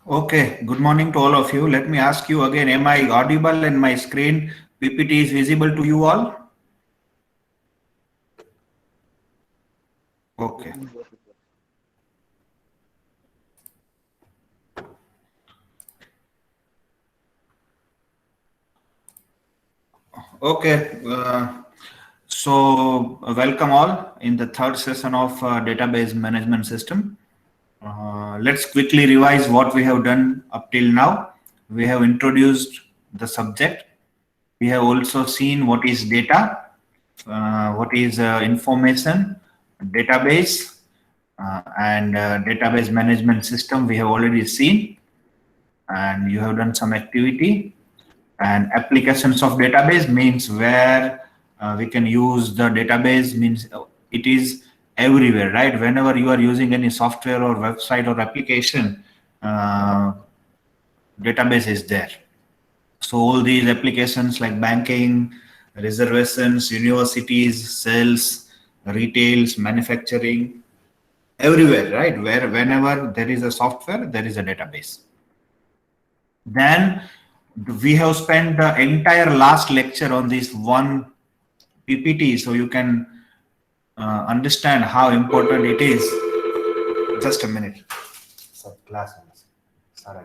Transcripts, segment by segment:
Okay, good morning to all of you. Let me ask you again, am I audible and my screen PPT is visible to you all? Okay. Okay. Welcome all in the third session of database management system. Let's quickly revise what we have done up till now. We have introduced the subject. We have also seen what is data, what is information, database, and database management system. We have already seen, and you have done some activity. And applications of database means where we can use the database means it is everywhere, right? Whenever you are using any software or website or application, uh, database is there. So all these applications like banking, reservations, universities, sales, retails, manufacturing, everywhere, right? Where whenever there is a software, there is a database. Then we have spent the entire last lecture on this one PPT, so you can understand how important it is. Just a minute. So class. Sorry.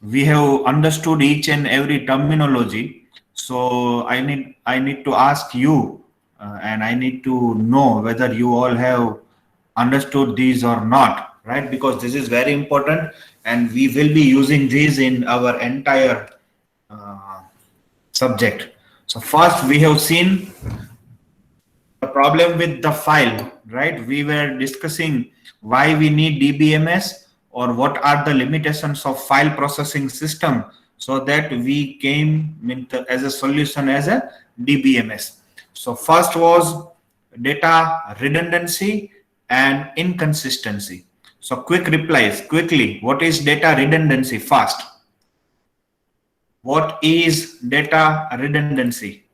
We have understood each and every terminology. So I need to ask you, and I need to know whether you all have understood these or not, right? Because this is very important, and we will be using these in our entire uh, subject. So first, we have seen the problem with the file, right? We were discussing why we need DBMS or what are the limitations of file processing system, so that we came with as a solution as a DBMS. So first was data redundancy and inconsistency. So quick replies quickly. What is data redundancy? Fast. What is data redundancy?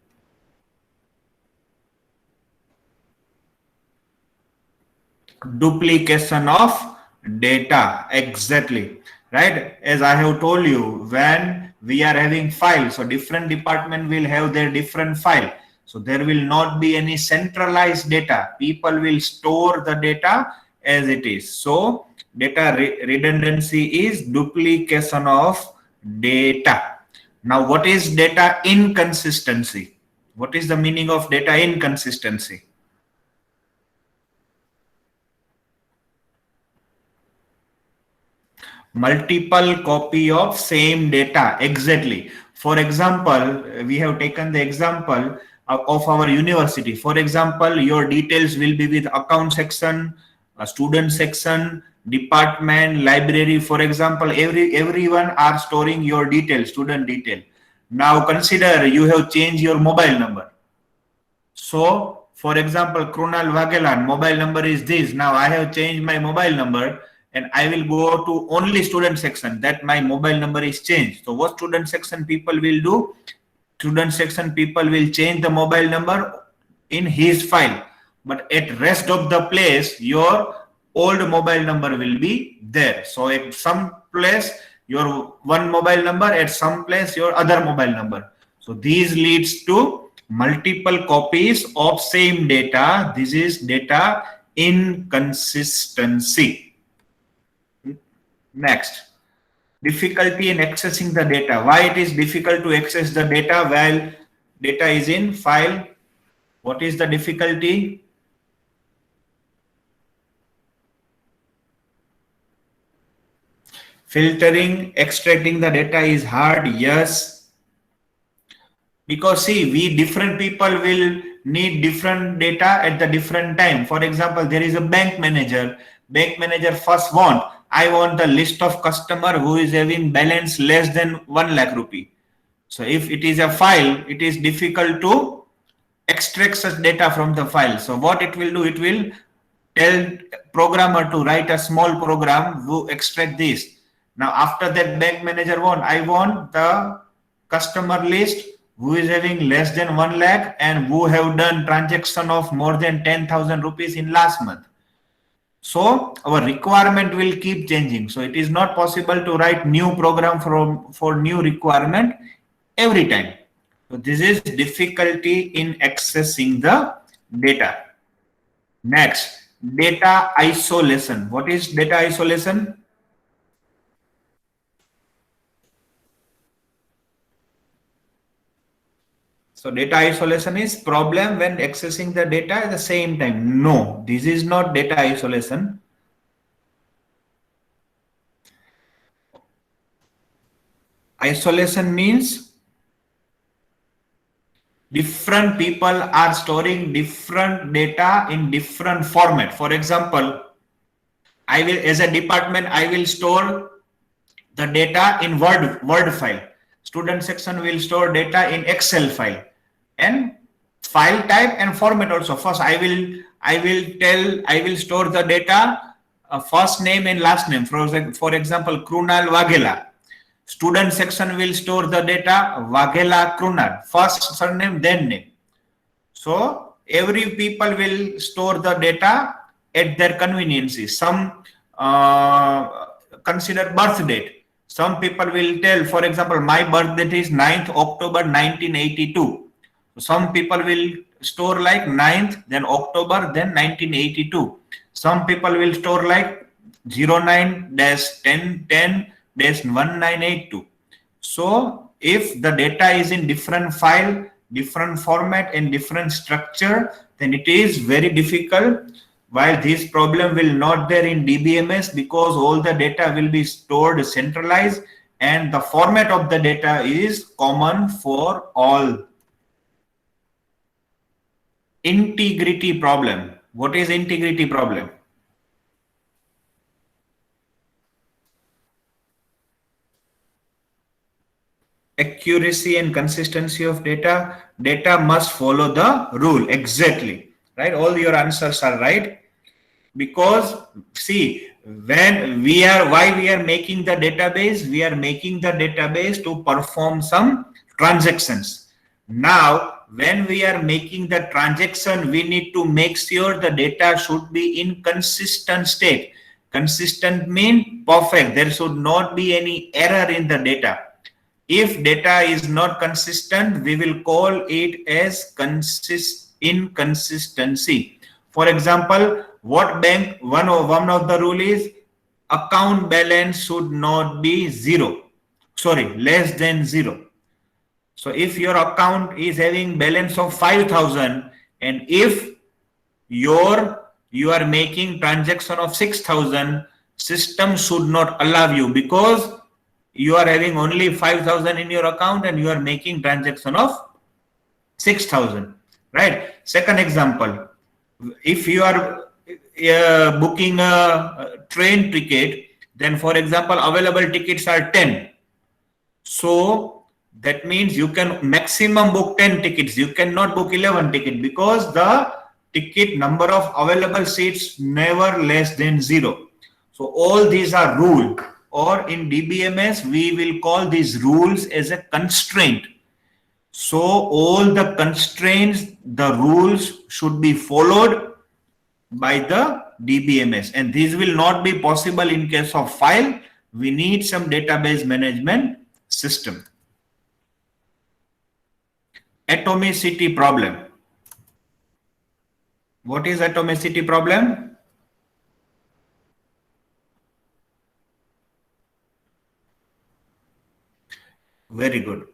Duplication of data, exactly, right? As I have told you, when we are having files, so different department will have their different file, so there will not be any centralized data. People will store the data as it is. So data redundancy is duplication of data. Now what is data inconsistency? What is the meaning of data inconsistency? Multiple copy of same data, exactly. For example, we have taken the example of our university. For example, your details will be with account section, a student section, department, library. For example, everyone are storing your detail, student detail. Now consider you have changed your mobile number. So, for example, Krunal Vagelan, mobile number is this. Now I have changed my mobile number and I will go to only student section, that my mobile number is changed. So what student section people will do? Student section people will change the mobile number in his file. But at rest of the place, your old mobile number will be there. So at some place, your one mobile number, at some place, your other mobile number. So these leads to multiple copies of same data. This is data inconsistency. Next, difficulty in accessing the data. Why it is difficult to access the data while data is in file? What is the difficulty? Filtering, extracting the data is hard. Yes, because see, we different people will need different data at the different time. For example, there is a bank manager. Bank manager first I want the list of customer who is having balance less than 1 lakh rupee. So if it is a file, it is difficult to extract such data from the file. So what it will do, it will tell programmer to write a small program to extract this. Now after that, bank manager I want the customer list who is having less than 1 lakh and who have done transaction of more than 10,000 rupees in last month. So our requirement will keep changing. So it is not possible to write new program for new requirement every time. So this is difficulty in accessing the data. Next, data isolation. What is data isolation? So data isolation is problem when accessing the data at the same time. No, this is not data isolation. Isolation means different people are storing different data in different format. For example, I will, as a department, I will store the data in Word file. Student section will store data in Excel file, and file type and format also. First, I will store the data first name and last name. For example, Krunal Waghela. Student section will store the data Waghela Krunal, first surname then name. So every people will store the data at their convenience. Some consider birth date. Some people will tell, for example, my birth date is 9th October 1982. Some people will store like 9th, then October, then 1982. Some people will store like 09-10-10-1982. So if the data is in different file, different format and different structure, then it is very difficult. While this problem will not there in DBMS, because all the data will be stored centralized and the format of the data is common for all. Integrity problem. What is integrity problem? Accuracy and consistency of data. Data must follow the rule. Exactly. Right? All your answers are right. Because see, when why we are making the database, we are making the database to perform some transactions. Now, when we are making the transaction, we need to make sure the data should be in consistent state. Consistent mean perfect. There should not be any error in the data. If data is not consistent, we will call it as inconsistency. For example, what bank, one of the rule is account balance should not be less than zero. So if your account is having balance of 5,000 and if you are making transaction of 6,000, system should not allow you, because you are having only 5,000 in your account and you are making transaction of 6,000, right? Second example, if you are booking a train ticket, then for example, available tickets are 10. So that means you can maximum book 10 tickets. You cannot book 11 tickets because the ticket number of available seats never less than 0. So all these are rule, or in DBMS, we will call these rules as a constraint. So all the constraints, the rules should be followed by the DBMS, and this will not be possible in case of file. We need some database management system. Atomicity problem. What is atomicity problem? Very good.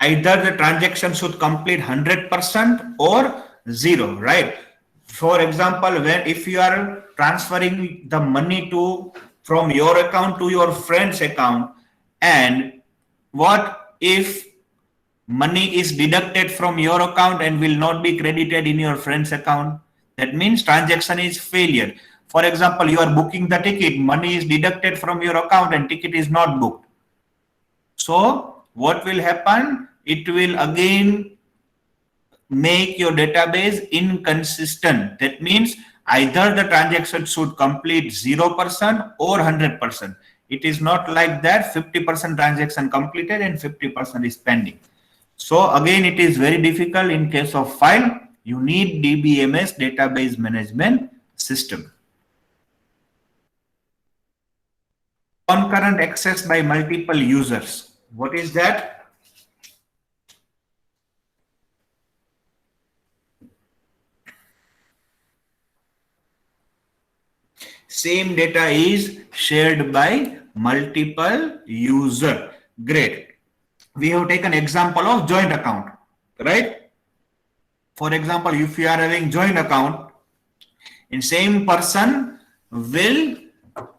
Either the transaction should complete 100% or 0, right? For example, if you are transferring the money from your account to your friend's account, and what if money is deducted from your account and will not be credited in your friend's account? That means transaction is failure. For example, you are booking the ticket, money is deducted from your account and ticket is not booked. So what will happen? It will again make your database inconsistent. That means either the transaction should complete 0% or 100%. It is not like that 50% transaction completed and 50% is pending. So again, it is very difficult in case of file. You need DBMS, database management system. Concurrent access by multiple users. What is that? Same data is shared by multiple user. Great. We have taken example of joint account, right? For example, if you are having joint account, and same person will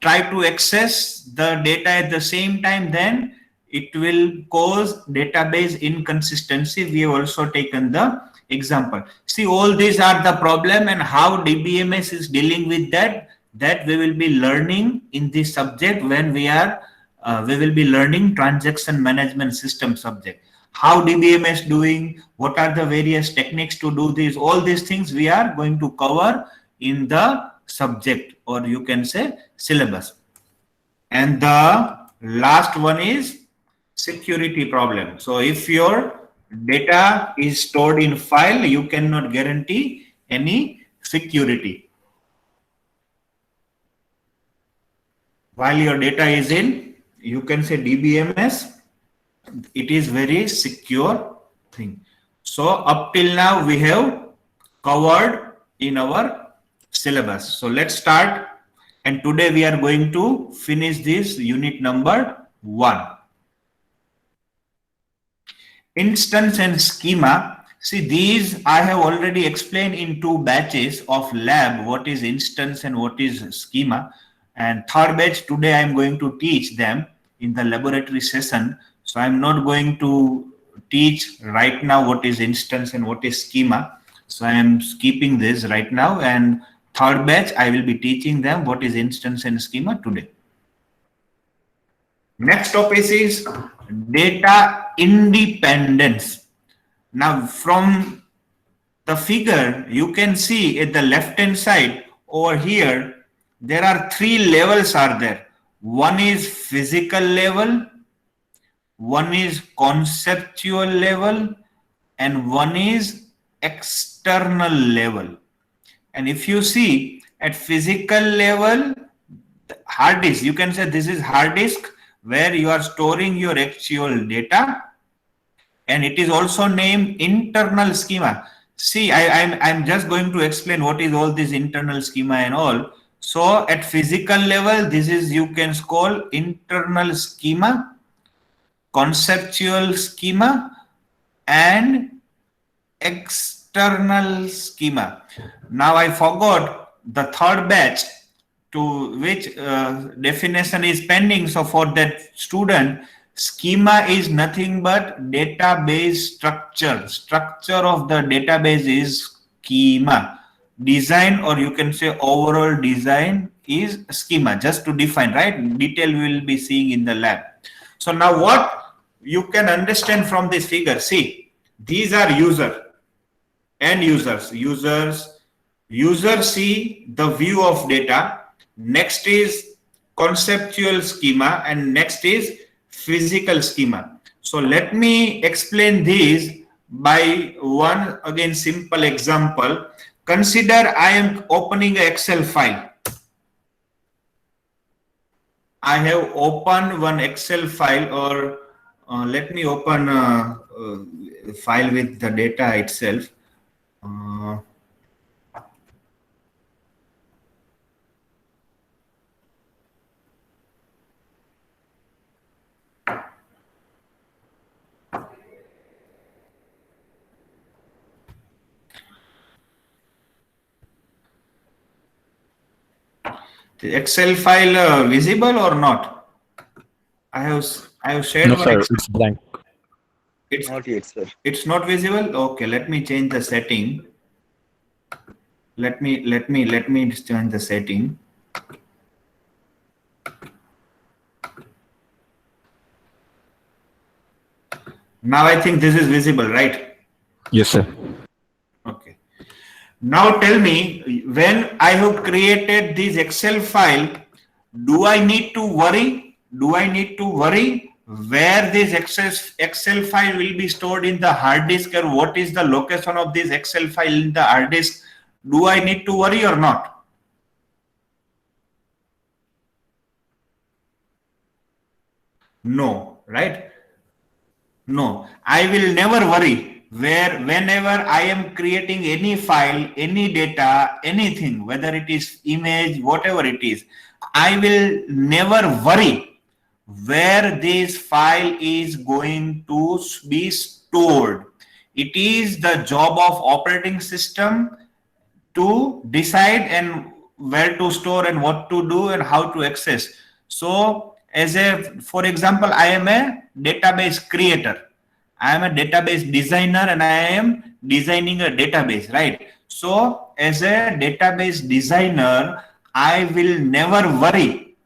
try to access the data at the same time, then it will cause database inconsistency. We have also taken the example. See, all these are the problem, and how DBMS is dealing with that we will be learning in this subject when we will be learning transaction management system subject. How DBMS doing, what are the various techniques to do this, all these things we are going to cover in the subject, or you can say syllabus. And the last one is security problem. So if your data is stored in file, you cannot guarantee any security. While your data is in, you can say DBMS, it is very secure thing. So up till now we have covered in our syllabus. So let's start, and today we are going to finish this unit number 1. Instance and schema. See, these I have already explained in 2 batches of lab, what is instance and what is schema. And third batch today I am going to teach them in the laboratory session. So I'm not going to teach right now what is instance and what is schema. So I am skipping this right now, and third batch I will be teaching them what is instance and schema today. Next topic is data independence. Now from the figure you can see at the left hand side over here, there are 3 levels are there. One is physical level, one is conceptual level, and one is external level. And if you see at physical level, hard disk, you can say this is hard disk where you are storing your actual data, and it is also named internal schema. See, I'm just going to explain what is all this internal schema and all. So at physical level, this is, you can call internal schema, conceptual schema, and external schema. Now I forgot the third batch to which definition is pending. So for that student, schema is nothing but database structure. Structure of the database is schema. Design, or you can say overall design, is schema, just to define, right? Detail we will be seeing in the lab. So now what you can understand from this figure, see, these are end users. Users see the view of data. Next is conceptual schema, and next is physical schema. So let me explain these by one again simple example. Consider I am opening an Excel file. I have opened one Excel file, or let me open a file with the data itself. The Excel file visible or not? I have shared. No, sir, it's blank. It's not yet, sir. It's not visible. Okay, let me change the setting. Let me change the setting. Now I think this is visible, right? Yes, sir. Okay. Now tell me, when I have created this Excel file, do I need to worry? Where this Excel file will be stored in the hard disk, or what is the location of this Excel file in the hard disk? Do I need to worry or not? No, right? No, I will never worry where whenever I am creating any file, any data, anything, whether it is image, whatever it is, I will never worry where this file is going to be stored. It is the job of operating system to decide and where to store and what to do and how to access. So as a, for example, I am a database creator, I am a database designer, and I am designing a database, right? So as a database designer, I will never worry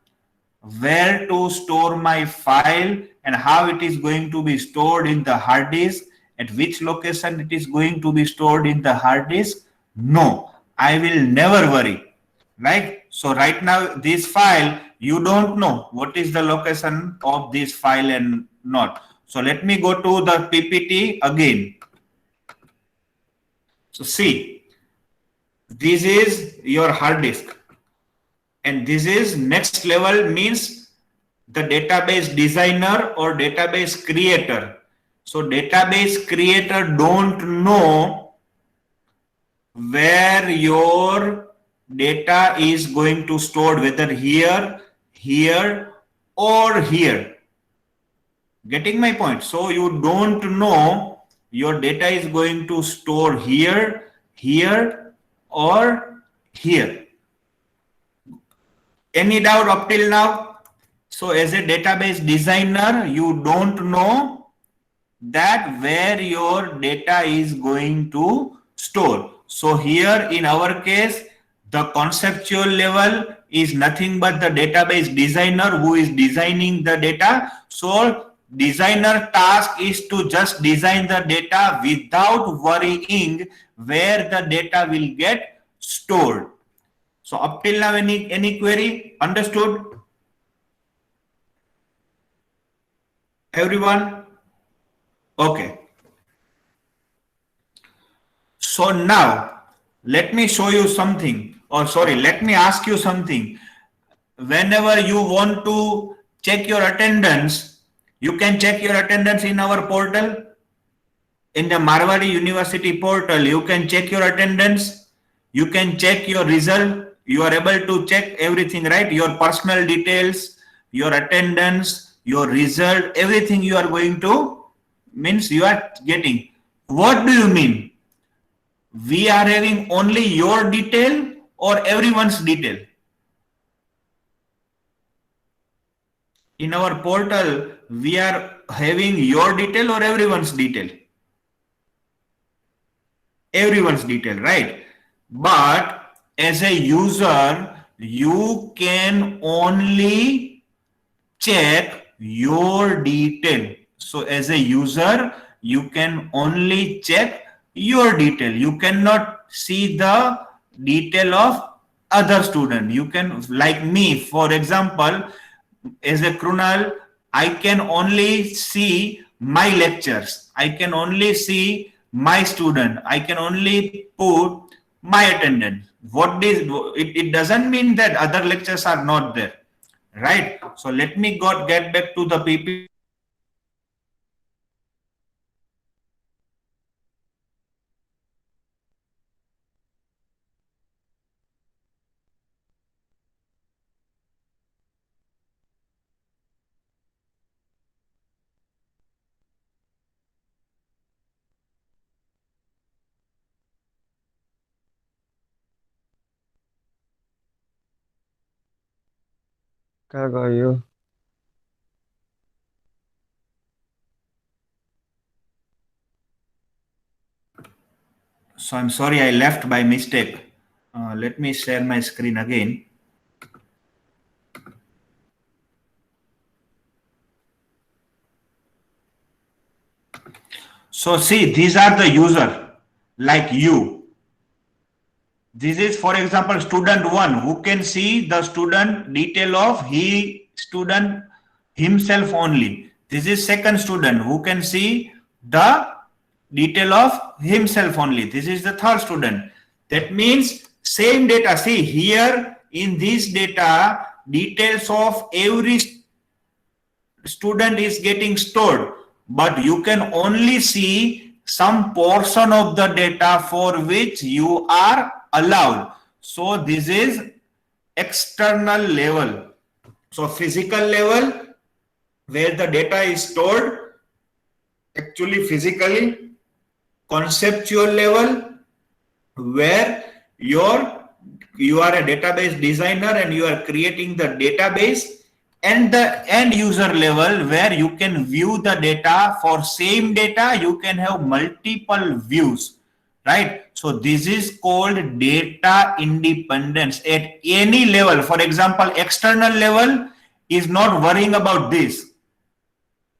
where to store my file and how it is going to be stored in the hard disk, at which location it is going to be stored in the hard disk. No, I will never worry. Right? So right now this file, you don't know what is the location of this file and not. So let me go to the PPT again. So see, this is your hard disk, and this is next level, means the database designer or database creator. So database creator don't know where your data is going to stored, whether here, here, or here. Getting my point? So you don't know your data is going to store here, here, or here. Any doubt up till now? So as a database designer, you don't know that where your data is going to store. So here in our case, the conceptual level is nothing but the database designer who is designing the data. So designer task is to just design the data without worrying where the data will get stored. So up till now, any query? Understood? Everyone? Okay. So now let me show you something, or sorry, let me ask you something. Whenever you want to check your attendance, you can check your attendance in our portal. In the Marwari University portal, you can check your attendance, you can check your result, you are able to check everything, right? Your personal details, your attendance, your result, everything you are going to, means you are getting. What do you mean? We are having only your detail or everyone's detail? In our portal, we are having your detail or everyone's detail? Everyone's detail, right? But as a user, you can only check your detail. So as a user, you can only check your detail. You cannot see the detail of other student. You can, like me, for example, as a Krunal, I can only see my lectures. I can only see my student. I can only put my attendance. What is it doesn't mean that other lectures are not there, right? So let me get back to the PP. कहाँ गयो? So I'm sorry, I left by mistake. Let me share my screen again. So see, these are the user like you. This is, for example, student 1 who can see the student detail of student himself only. This is second student who can see the detail of himself only. This is the third student. That means same data. See here in this data, details of every student is getting stored, but you can only see some portion of the data for which you are allowed. So this is external level. So physical level, where the data is stored actually physically. Conceptual level, where you are a database designer and you are creating the database. And the end user level, where you can view the data. For same data you can have multiple views, right? So this is called data independence at any level. For example, external level is not worrying about this.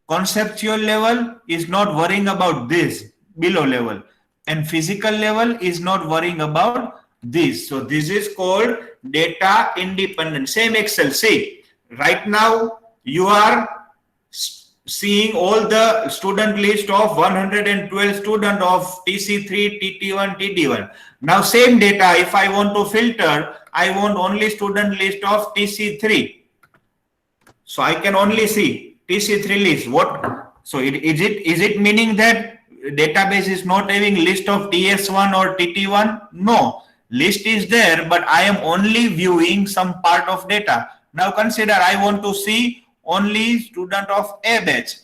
Conceptual level is not worrying about this below level, and physical level is not worrying about this. So this is called data independent. Same Excel. See, right now you are seeing all the student list of 112 student of TC3, TT1, TD1. Now same data, if I want to filter, I want only student list of TC3. So I can only see TC3 list. What? So is it meaning that database is not having list of TS1 or TT1? No, list is there, but I am only viewing some part of data. Now consider I want to see only student of A batch.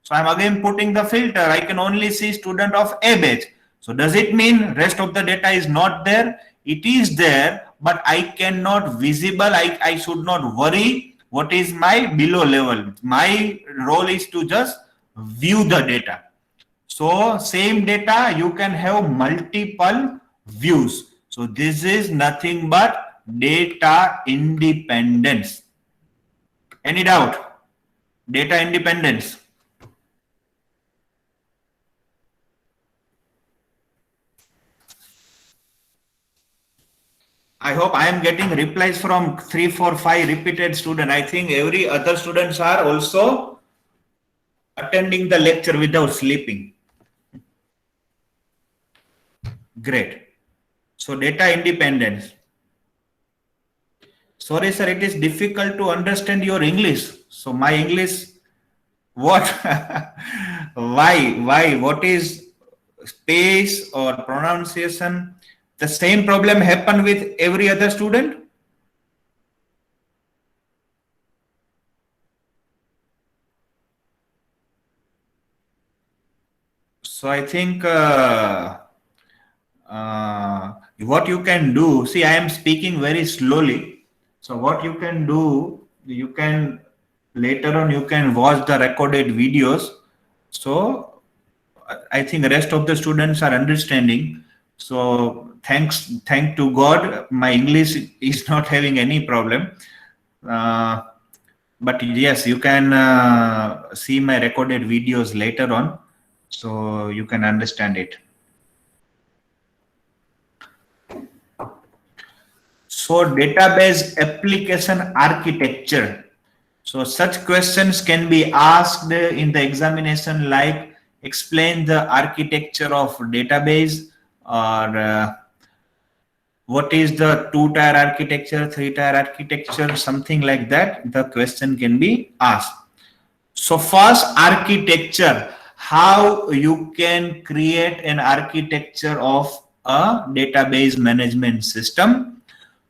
So I'm again putting the filter. I can only see student of A batch. So does it mean rest of the data is not there? It is there, but I cannot visible. I should not worry what is my below level. My role is to just view the data. So same data you can have multiple views. So this is nothing but data independence. Any doubt? Data independence. I hope I am getting replies from 3, 4, 5 repeated students. I think every other students are also attending the lecture without sleeping. Great. So data independence. Sorry, sir, it is difficult to understand your English. So my English, what? Why? What is space or pronunciation? The same problem happen with every other student? So I think what you can do, see, I am speaking very slowly. So what you can do, you can later on you can watch the recorded videos. So I think the rest of the students are understanding. So thank to God, my English is not having any problem. But yes, you can see my recorded videos later on, so you can understand it. So database application architecture. So such questions can be asked in the examination, like explain the architecture of database, or what is the 2-tier architecture, 3-tier architecture, something like that. The question can be asked. So first, architecture, how you can create an architecture of a database management system.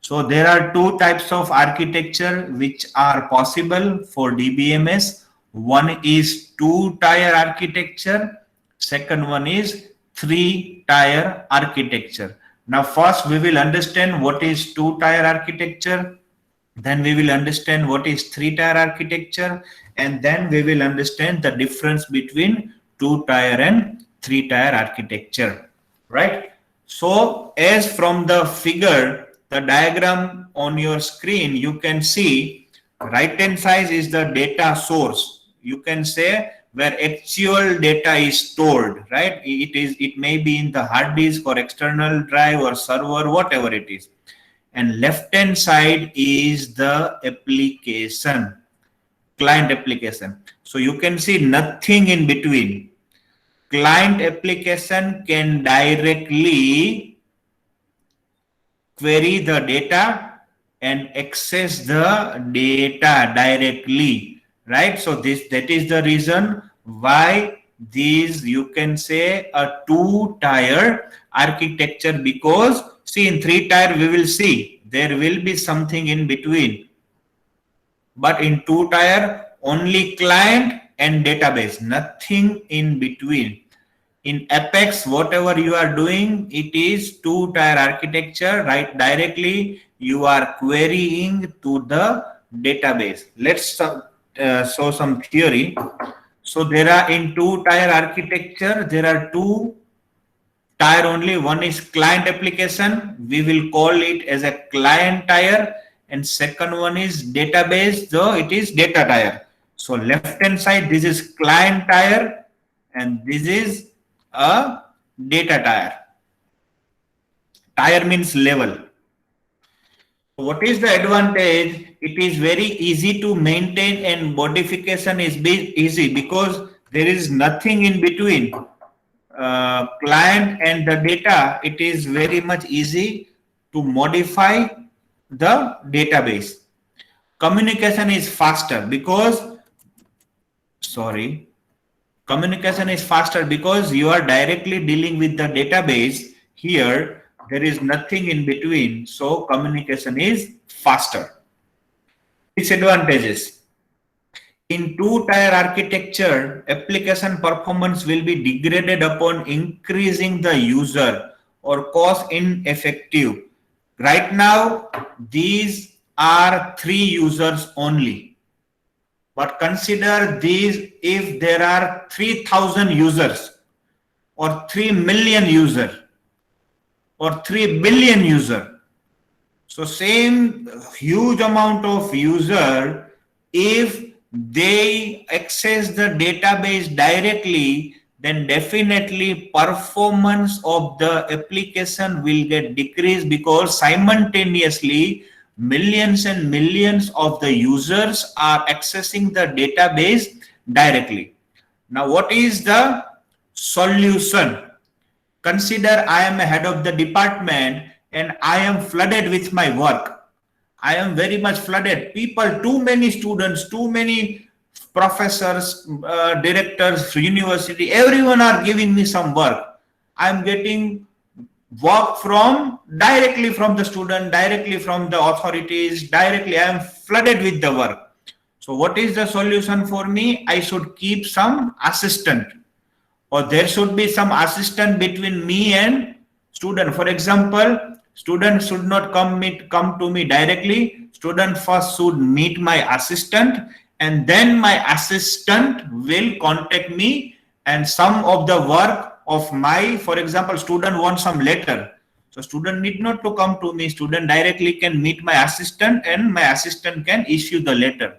So there are 2 types of architecture which are possible for DBMS. One is 2-tier architecture. Second one is 3-tier architecture. Now first we will understand what is 2-tier architecture. Then we will understand what is 3-tier architecture, and then we will understand the difference between 2-tier and 3-tier architecture, right? So as from the figure, the diagram on your screen, you can see right hand side is the data source. You can say where actual data is stored, right? It may be in the hard disk or external drive or server, whatever it is. And left hand side is the application, client application. So you can see nothing in between. Client application can directly query the data and access the data directly, right? So that is the reason why these, you can say, a two-tier architecture, because see, in three-tier we will see there will be something in between, but in two-tier only client and database, nothing in between. In Apex, whatever you are doing, it is two-tier architecture, right? Directly you are querying to the database. Let's show some theory. So there are, in two-tier architecture, there are two tier only. One is client application, we will call it as a client tier, and second one is database, so it is data tier. So left hand side, this is client tier and this is a data tier. Tier means level. What is the advantage? It is very easy to maintain and modification is easy because there is nothing in between. Client and the data, it is very much easy to modify the database. Communication is faster because, communication is faster because you are directly dealing with the database. Here, there is nothing in between, so communication is faster. Disadvantages. In two-tier architecture, application performance will be degraded upon increasing the user or cost ineffective. Right now, these are 3 users only. But consider these if there are 3,000 users or 3 million users or 3 billion users. So same huge amount of user, if they access the database directly, then definitely performance of the application will get decreased because simultaneously millions and millions of the users are accessing the database directly. Now, what is the solution? Consider I am a head of the department and I am flooded with my work. I am very much flooded. People, too many students, too many professors, directors, university, everyone are giving me some work. I am getting work from directly from the student, directly from the authorities, directly. I am flooded with the work. So what is the solution for me? I should keep some assistant, or there should be some assistant between me and student. For example, student should not come to me directly. Student first should meet my assistant, and then my assistant will contact me, and some of the work of my, for example, student wants some letter. So student need not to come to me. Student directly can meet my assistant and my assistant can issue the letter.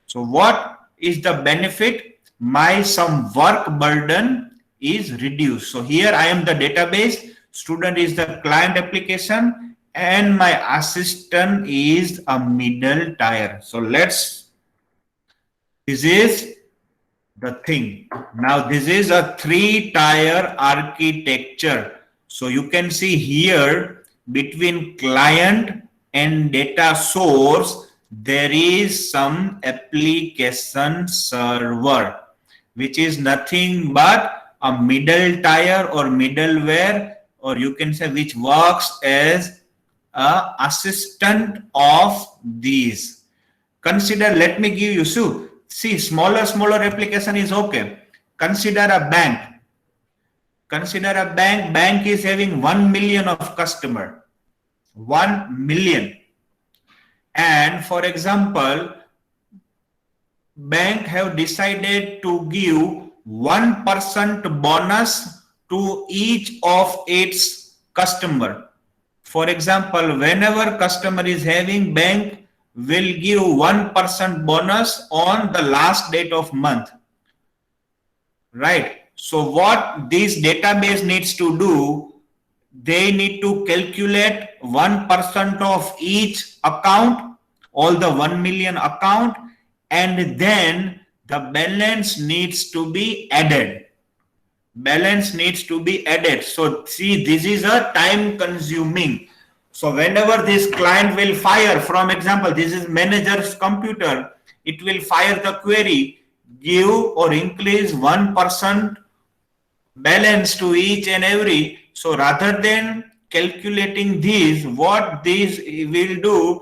So what is the benefit? My some work burden is reduced. So here I am the database, student is the client application, and my assistant is a middle tier. So this is the thing. Now this is a 3-tier architecture. So you can see here between client and data source, there is some application server, which is nothing but a middle tier or middleware, or you can say which works as a assistant of these. Consider, let me give you, see, smaller application is okay. Consider a bank. Bank is having 1 million of customer, 1 million. And for example, bank have decided to give 1% bonus to each of its customer. For example, whenever customer is having, bank will give 1% bonus on the last date of month, right? So what this database needs to do, they need to calculate 1% of each account, all the 1 million account, and then the balance needs to be added. So see, this is a time consuming. So whenever this client will fire, from example, this is manager's computer. it will fire the query, give or increase 1% balance to each and every. So rather than calculating these, what these will do,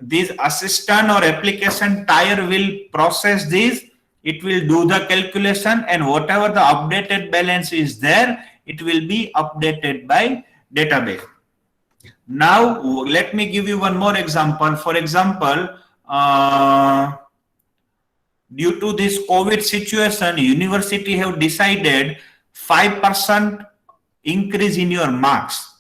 this assistant or application tier will process these, it will do the calculation, and whatever the updated balance is there, it will be updated by database. Now let me give you one more example. For example, due to this COVID situation, university have decided 5% increase in your marks.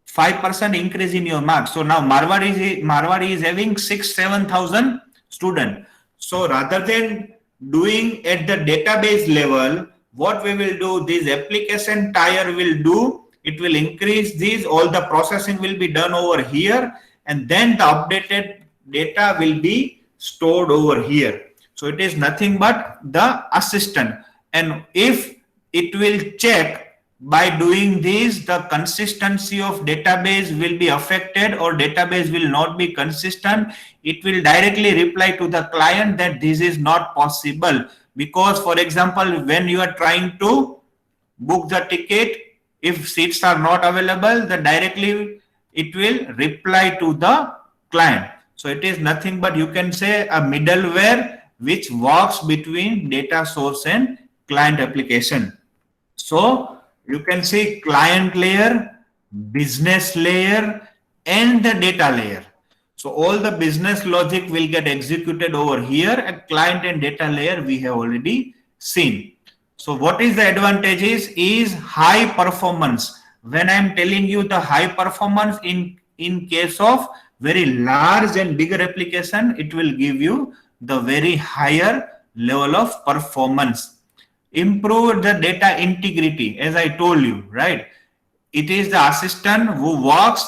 5% increase in your marks. So now Marwari is having 6,000-7,000 students. So rather than doing at the database level, what we will do, this application tier will do, it will increase these, all the processing will be done over here, and then the updated data will be stored over here. So it is nothing but the assistant. And if it will check by doing this, the consistency of database will be affected or database will not be consistent, it will directly reply to the client that this is not possible. Because for example, when you are trying to book the ticket, if seats are not available, then directly it will reply to the client. So it is nothing but, you can say, a middleware which works between data source and client application. So you can see client layer, business layer, and the data layer. So all the business logic will get executed over here. At client and data layer we have already seen. So what is the advantage is high performance. When I'm telling you the high performance in case of very large and bigger application, it will give you the very higher level of performance. Improve the data integrity, as I told you, right? It is the assistant who works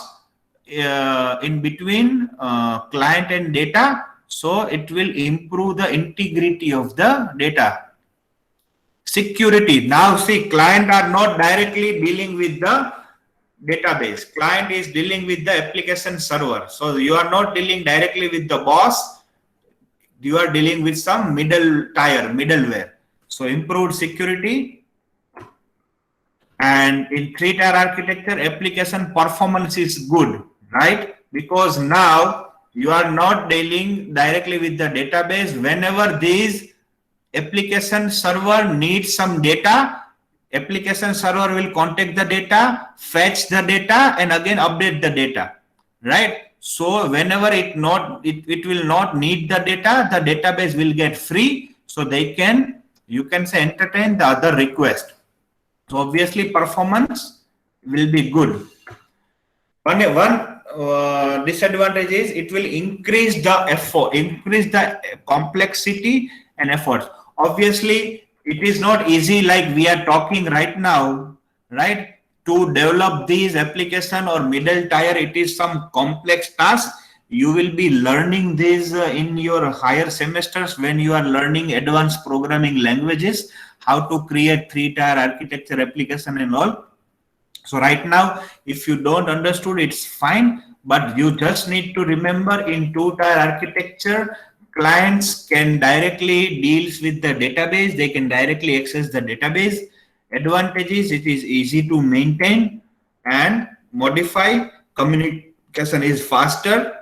in between client and data, so it will improve the integrity of the data. Security. Now see, client are not directly dealing with the database. Client is dealing with the application server. So you are not dealing directly with the boss. You are dealing with some middleware. So improved security. And in 3-tier architecture, application performance is good, right? Because now you are not dealing directly with the database. Whenever these application server needs some data, application server will contact the data, fetch the data, and again update the data, right? So whenever it will not need the data, the database will get free, so they can, you can say, entertain the other request. So obviously performance will be good. One disadvantage is it will increase the effort, increase the complexity and effort. Obviously, it is not easy like we are talking right now, right? To develop these application or middle tier, it is some complex task. You will be learning this in your higher semesters when you are learning advanced programming languages, how to create 3-tier architecture application and all. So right now, if you don't understood, it's fine, but you just need to remember in 2-tier architecture, clients can directly deals with the database. They can directly access the database. Advantages, it is easy to maintain and modify. Communication is faster.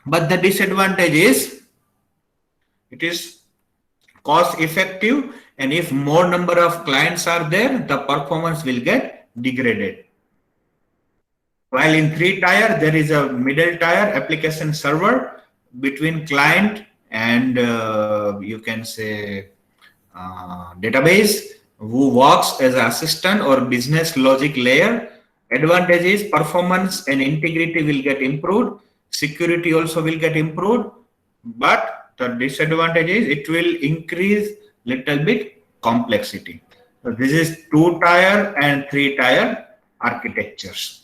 But the disadvantage is it is cost effective. And if more number of clients are there, the performance will get degraded. While in 3-tier, there is a middle tier application server between client and you can say database who works as an assistant or business logic layer. Advantage is performance and integrity will get improved. Security also will get improved. But the disadvantage is it will increase little bit complexity. So this is 2-tier and 3-tier architectures.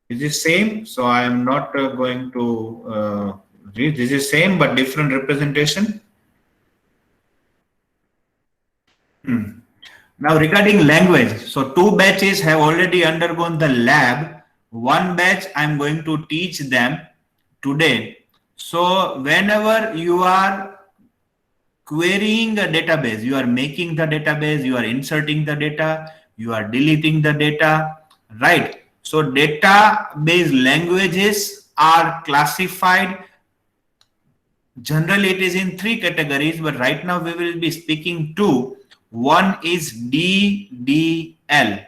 This is same, so I am not going to read. This is same but different representation. Now regarding language, so 2 batches have already undergone the lab. 1 batch I am going to teach them today. So whenever you are querying a database, you are making the database, you are inserting the data, you are deleting the data, right? So database languages are classified. Generally, it is in three categories, but right now we will be speaking two. One is DDL,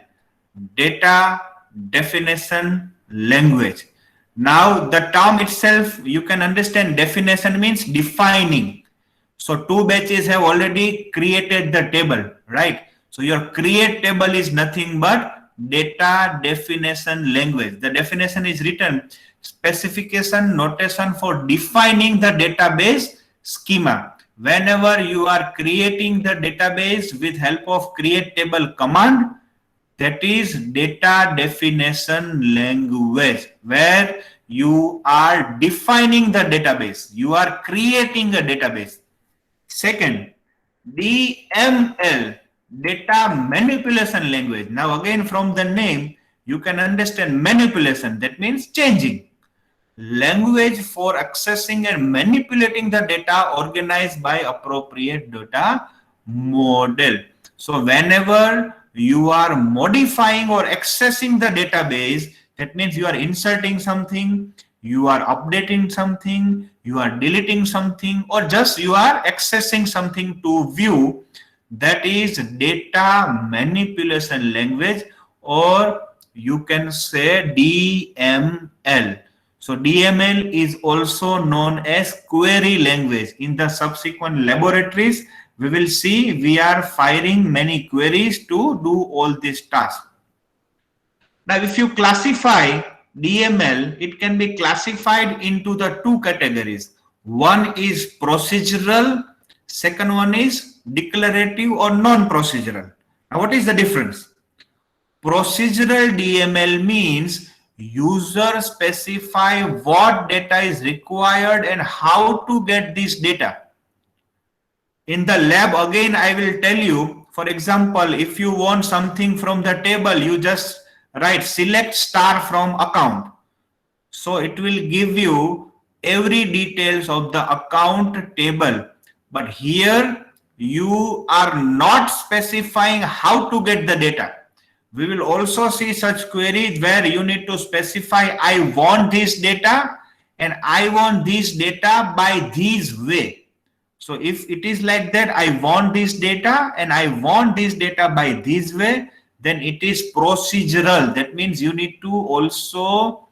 data definition language. Now, the term itself, you can understand definition means defining. So, two batches have already created the table, right? So, your create table is nothing but data definition language. The definition is written specification notation for defining the database schema. Whenever you are creating the database with help of create table command, that is data definition language, where you are defining the database, you are creating a database. Second, DML, data manipulation language. Now again, from the name you can understand manipulation, that means changing. Language for accessing and manipulating the data organized by appropriate data model. So whenever you are modifying or accessing the database, that means you are inserting something, you are updating something, you are deleting something, or just you are accessing something to view, that is data manipulation language, or you can say DML. So DML is also known as query language. In the subsequent laboratories, we will see we are firing many queries to do all these tasks. Now, if you classify DML, it can be classified into the two categories. One is procedural, second one is declarative or non-procedural. Now, what is the difference? Procedural DML means user specify what data is required and how to get this data. In the lab, again, I will tell you, for example, if you want something from the table, you just write select star from account. So it will give you every details of the account table. But here you are not specifying how to get the data. We will also see such queries where you need to specify, I want this data and I want this data by this way. So if it is like that, I want this data and I want this data by this way, then it is procedural. That means you need to also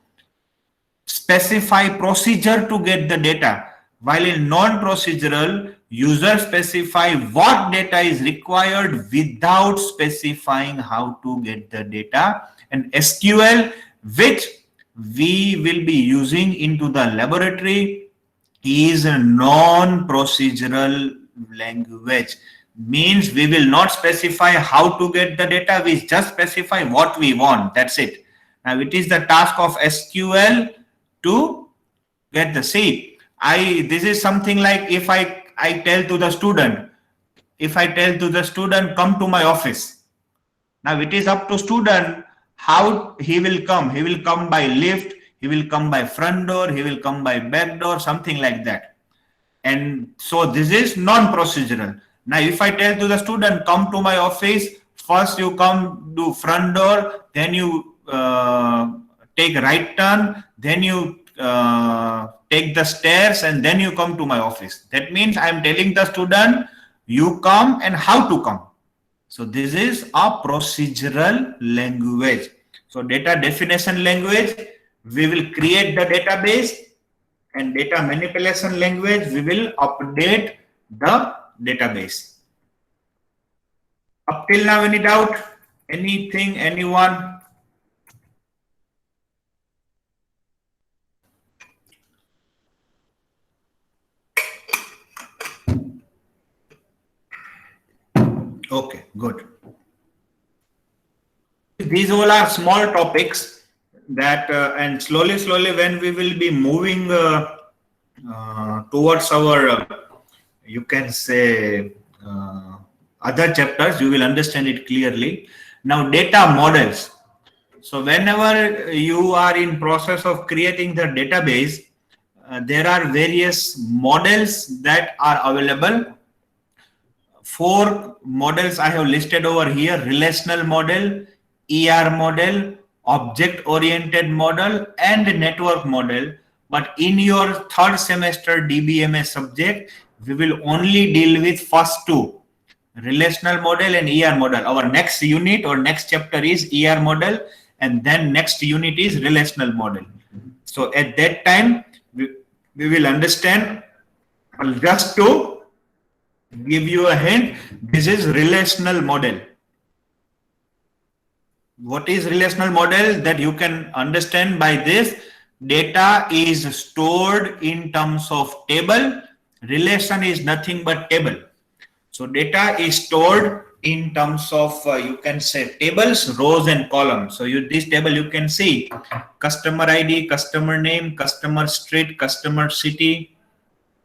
specify procedure to get the data. While in non-procedural, user specify what data is required without specifying how to get the data. And SQL, which we will be using into the laboratory, is a non-procedural language. Means we will not specify how to get the data, we just specify what we want. That's it. Now it is the task of SQL to get the see. This is something like if I tell to the student, come to my office. Now it is up to student how he will come. He will come by lift, he will come by front door, he will come by back door, something like that. And so this is non-procedural. Now if I tell to the student, come to my office, first you come to front door, then you take right turn, then you take the stairs, and then you come to my office. That means I am telling the student, you come and how to come. So this is a procedural language. So data definition language, we will create the database, and data manipulation language, we will update the database. Up till now, any doubt? Anything, anyone? Okay, good. These all are small topics that, and slowly, when we will be moving towards our, you can say, other chapters, you will understand it clearly. Now, data models. So whenever you are in process of creating the database, there are various models that are available. 4 models I have listed over here: relational model, ER model, object oriented model, and network model. But in your 3rd semester DBMS subject, we will only deal with first 2, relational model and ER model. Our next unit or next chapter is ER model, and then next unit is relational model. So at that time, we will understand. Just to give you a hint, this is relational model. What is relational model? That you can understand by this: data is stored in terms of table. Relation is nothing but table. So data is stored in terms of you can say tables, rows and columns. So this table you can see customer ID, customer name, customer street, customer city,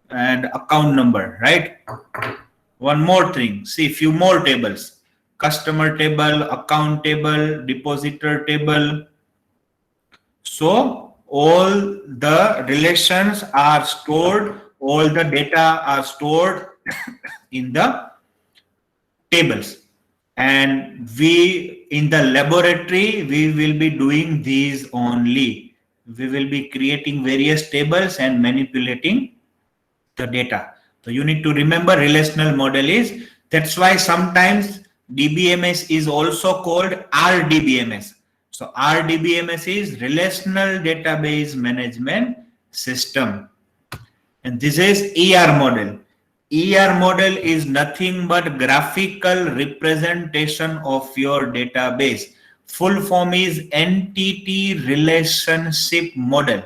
and account number, right? One more thing, see few more tables: customer table, account table, depositor table. So all the relations are stored, all the data are stored in the tables, and we in the laboratory we will be doing these only. We will be creating various tables and manipulating the data. So you need to remember relational model is, that's why sometimes DBMS is also called RDBMS. So RDBMS is relational database management system, and this is ER model. ER model is nothing but graphical representation of your database. Full form is entity relationship model.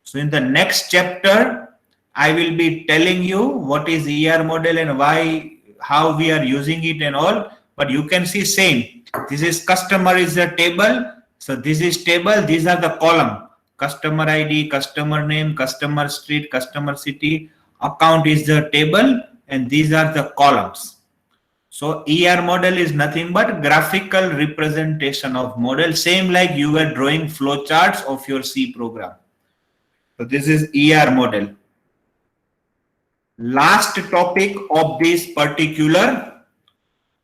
So in the next chapter, I will be telling you what is ER model and why, how we are using it and all. But you can see same. This is customer is a table. So this is table. These are the column: customer ID, customer name, customer street, customer city. Account is the table, and these are the columns. So ER model is nothing but graphical representation of model, same like you were drawing flowcharts of your C program. So this is ER model. Last topic of this particular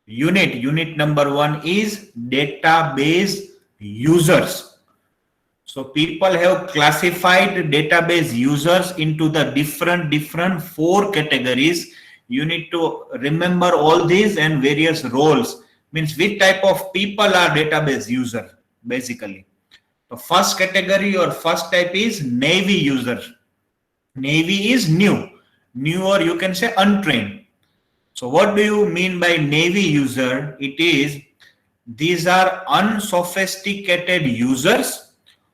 unit number 1 is database users. So people have classified database users into the different 4 categories. You need to remember all these and various roles, means which type of people are database user basically. The first category or first type is Navy user. Navy is new, or you can say untrained. So what do you mean by Navy user? It is, these are unsophisticated users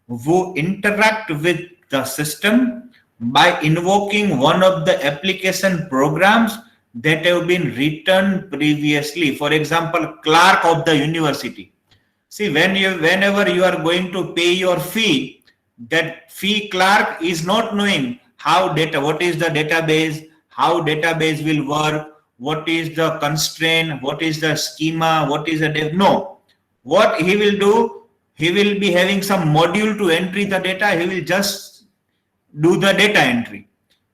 who interact with the system by invoking one of the application programs that have been written previously. For example, clerk of the university. See, whenever you are going to pay your fee, that fee clerk is not knowing how what is the database, how database will work, what is the constraint, what is the schema, what is the no. What he will do, he will be having some module to entry the data. He will just do the data entry.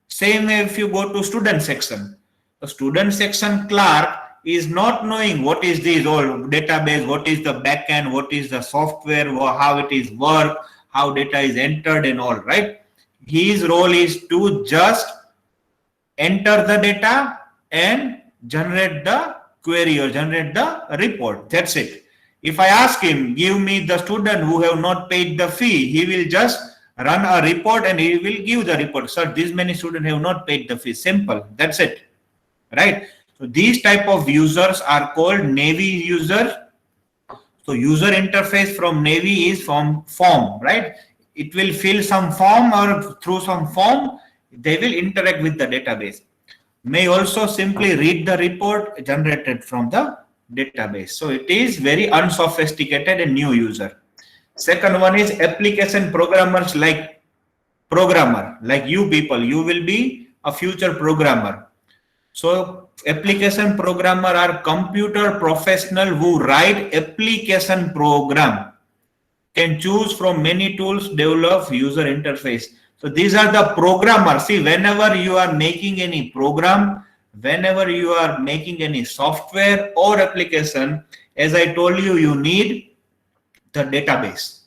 Same way if you go to student section. The student section clerk is not knowing what is this all database, what is the backend, what is the software, how it is work, how data is entered and all, right? His role is to just enter the data and generate the query or generate the report. That's it. If I ask him, give me the student who have not paid the fee, he will just run a report and he will give the report. Sir, this many students have not paid the fee. Simple. That's it. Right? So these type of users are called Navy user. So user interface from Navy is from form, right? It will fill some form or through some form, they will interact with the database. May also simply read the report generated from the database. So it is very unsophisticated and new user. Second one is application programmers, like programmer, like you people, you will be a future programmer. So application programmer are computer professional who write application program, can choose from many tools, develop user interface. So these are the programmers. See, whenever you are making any program, whenever you are making any software or application, as I told you, you need the database.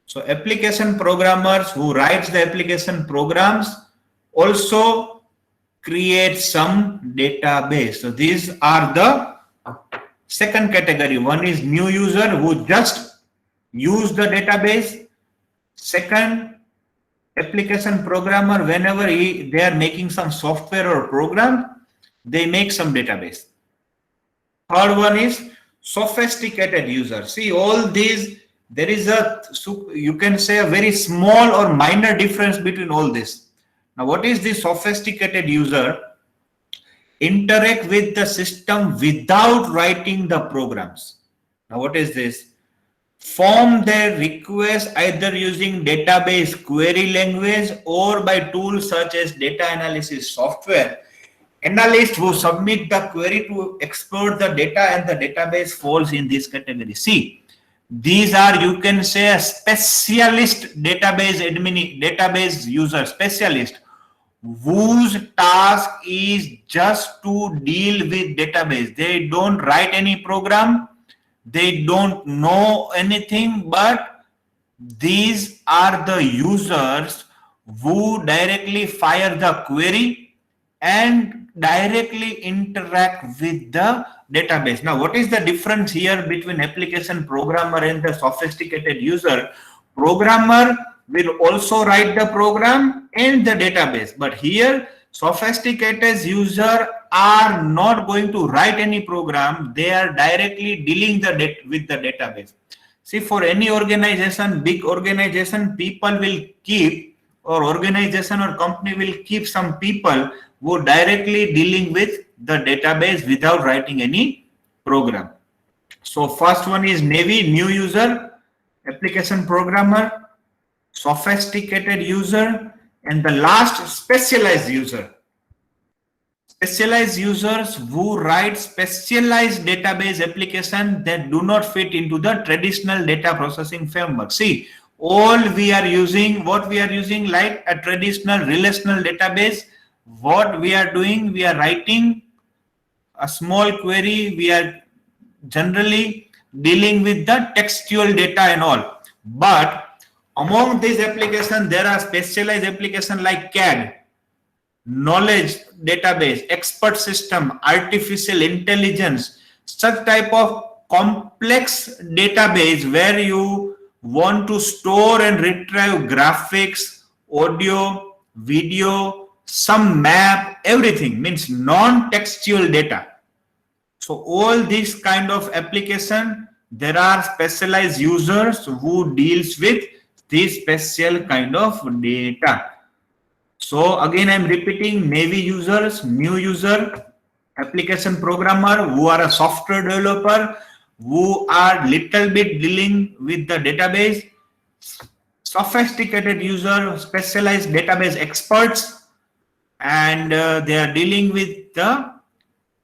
So application programmers who writes the application programs also create some database. So these are the second category. One is new user who just use the database. Second, application programmer, whenever they are making some software or program, they make some database. Third one is sophisticated user. See, all these, there is a, you can say, a very small or minor difference between all this. Now, what is the sophisticated user? Interact with the system without writing the programs. Now, what is this? Form their request either using database query language or by tools such as data analysis software. Analysts who submit the query to export the data and the database falls in this category. See, these are, you can say, a specialist database admin, database user, specialist, whose task is just to deal with database. They don't write any program, they don't know anything, but these are the users who directly fire the query and directly interact with the database. Now, what is the difference here between application programmer and the sophisticated user? Programmer will also write the program and the database, but here sophisticated user are not going to write any program. They are directly dealing with the database. See, for any organization, big organization, people will keep, or organization or company will keep some people who are directly dealing with the database without writing any program. So first one is Navy, new user, application programmer, sophisticated user, and the last, specialized user. Specialized users who write specialized database application that do not fit into the traditional data processing framework. See, all we are using, what we are using, like a traditional relational database, what we are doing, we are writing a small query, we are generally dealing with the textual data and all. But among these applications, there are specialized applications like CAD, knowledge database, expert system, artificial intelligence, such type of complex database where you want to store and retrieve graphics, audio, video, some map, everything, means non-textual data. So all these kind of application, there are specialized users who deals with this special kind of data. So again, I'm repeating: Navy users, new user, application programmer who are a software developer, who are little bit dealing with the database, sophisticated user, specialized database experts, and they are dealing with the,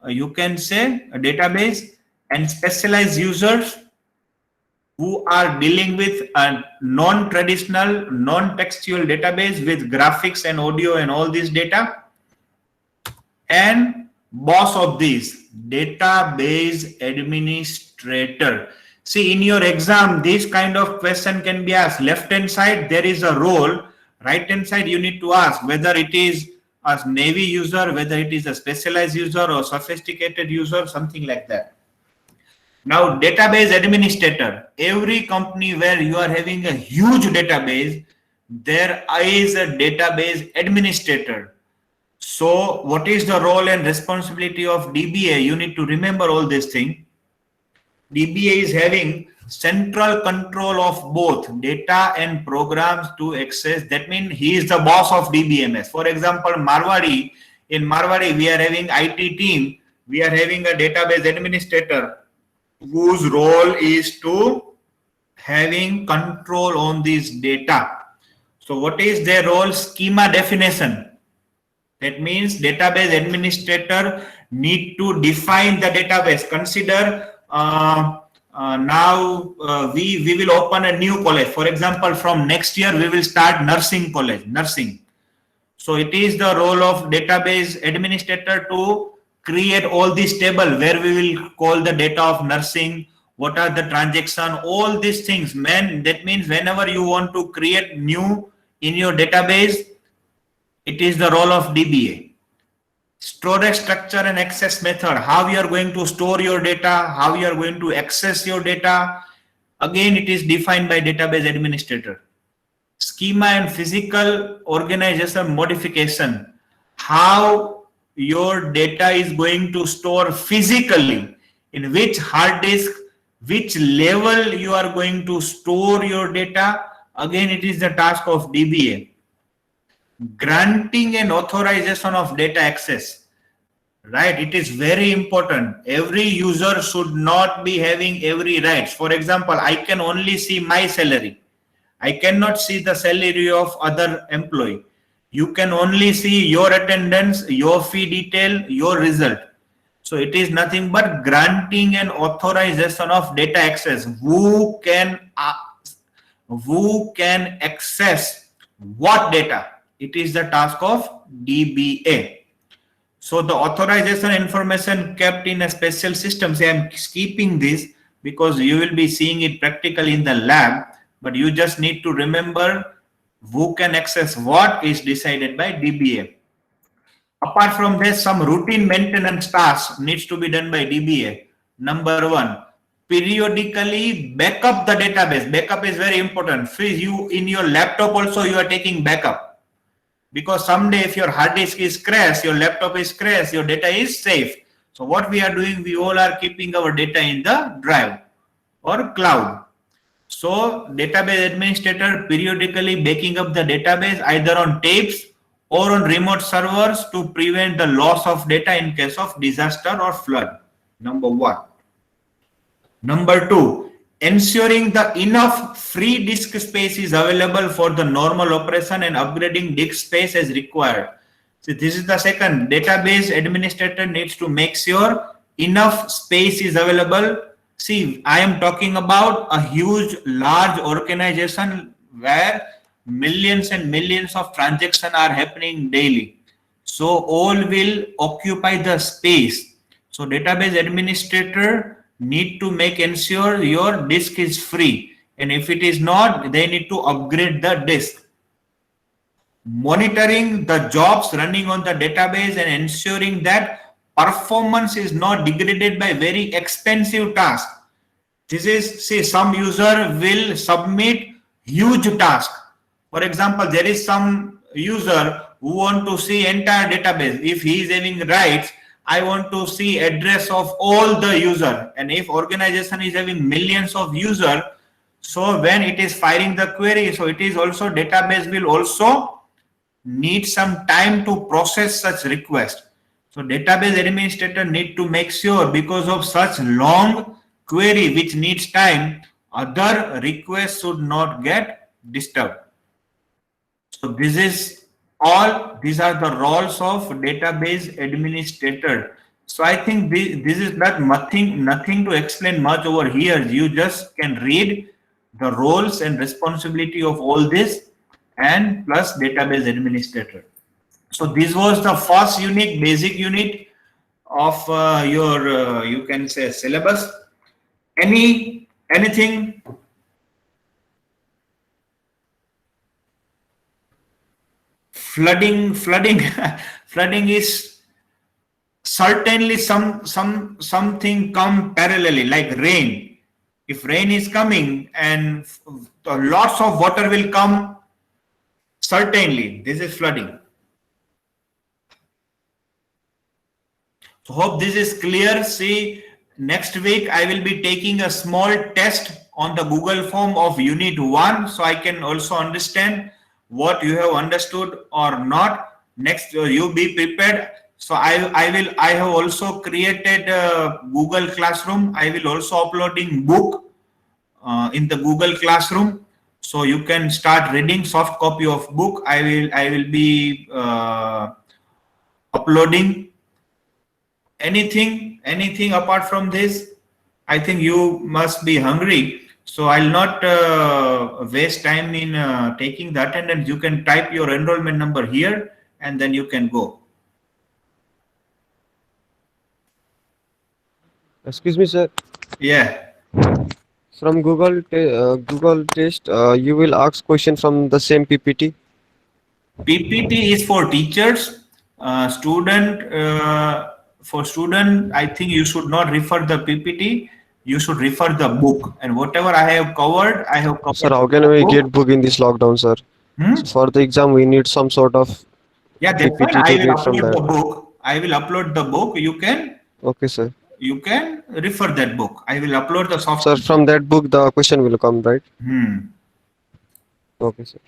you can say, a database, and specialized users who are dealing with a non-traditional, non-textual database with graphics and audio and all this data. And boss of this, database administrator. See, in your exam, this kind of question can be asked. Left hand side, there is a role. Right hand side, you need to ask whether it is a Navy user, whether it is a specialized user or sophisticated user, something like that. Now, database administrator, every company where you are having a huge database, there is a database administrator. So what is the role and responsibility of DBA? You need to remember all this thing. DBA is having central control of both data and programs to access. That means he is the boss of DBMS. For example, Marwari, in Marwari, we are having IT team. We are having a database administrator whose role is to having control on this data. So what is their role? Schema definition. That means database administrator need to define the database. Consider now we will open a new college. For example, from next year we will start nursing college, nursing. So it is the role of database administrator to create all these table where we will call the data of nursing, what are the transaction, all these things. Man, that means whenever you want to create new in your database, it is the role of DBA. Storage structure and access method, how you are going to store your data, how you are going to access your data. Again, it is defined by database administrator. Schema and physical organization modification, how your data is going to store physically, in which hard disk, which level you are going to store your data. Again, it is the task of DBA. Granting and authorization of data access, right? It is very important. Every user should not be having every rights. For example, I can only see my salary. I cannot see the salary of other employee. You can only see your attendance, your fee detail, your result. So it is nothing but granting and authorization of data access. Who can access what data? It is the task of DBA. So the authorization information kept in a special system. Say I'm skipping this because you will be seeing it practically in the lab. But you just need to remember who can access what is decided by DBA. Apart from this, some routine maintenance tasks needs to be done by DBA. Number one, periodically backup the database. Backup is very important. You in your laptop also you are taking backup, because someday if your hard disk is crashed, your laptop is crashed, your data is safe. So what we are doing, we all are keeping our data in the drive or cloud. So database administrator periodically backing up the database either on tapes or on remote servers to prevent the loss of data in case of disaster or flood. Number one. Number two, ensuring the enough free disk space is available for the normal operation and upgrading disk space as required. So this is the second. Database administrator needs to make sure enough space is available. See, I am talking about a huge, large organization where millions and millions of transactions are happening daily. So all will occupy the space. So database administrator need to ensure your disk is free. And if it is not, they need to upgrade the disk. Monitoring the jobs running on the database and ensuring that performance is not degraded by very expensive tasks. This is, say, some user will submit huge task. For example, there is some user who want to see entire database. If he is having rights, I want to see address of all the user. And if organization is having millions of user, so when it is firing the query, so it is also database will also need some time to process such request. So database administrator need to make sure, because of such long query which needs time, other requests should not get disturbed. So this is all, these are the roles of database administrator. So I think this is nothing to explain much over here. You just can read the roles and responsibility of all this and plus database administrator. So this was the first unit, basic unit of your you can say syllabus. Anything? Flooding is certainly something come parallelly, like rain. If rain is coming and lots of water will come, certainly this is flooding. So hope this is clear. See, next week I will be taking a small test on the Google form of unit 1, so I can also understand what you have understood or not. Next, you be prepared. So I have also created a Google Classroom. I will also uploading book in the Google Classroom, so you can start reading soft copy of book. I will be uploading. Anything apart from this? I think you must be hungry. So I'll not waste time in taking the attendance. You can type your enrollment number here and then you can go. Excuse me, sir. Yeah. From Google test, you will ask question from the same PPT. PPT is for teachers. For student, I think you should not refer the PPT. You should refer the book. And whatever I have covered, I have covered. Sir, how can we get book in this lockdown, sir? Hmm? So for the exam, we need some sort of Yeah, that's fine. PPT I to will read from upload the that. book. I will upload the book. Okay, sir. You can refer that book. I will upload the soft. Sir, from that book, the question will come, right? Hmm. Okay, sir.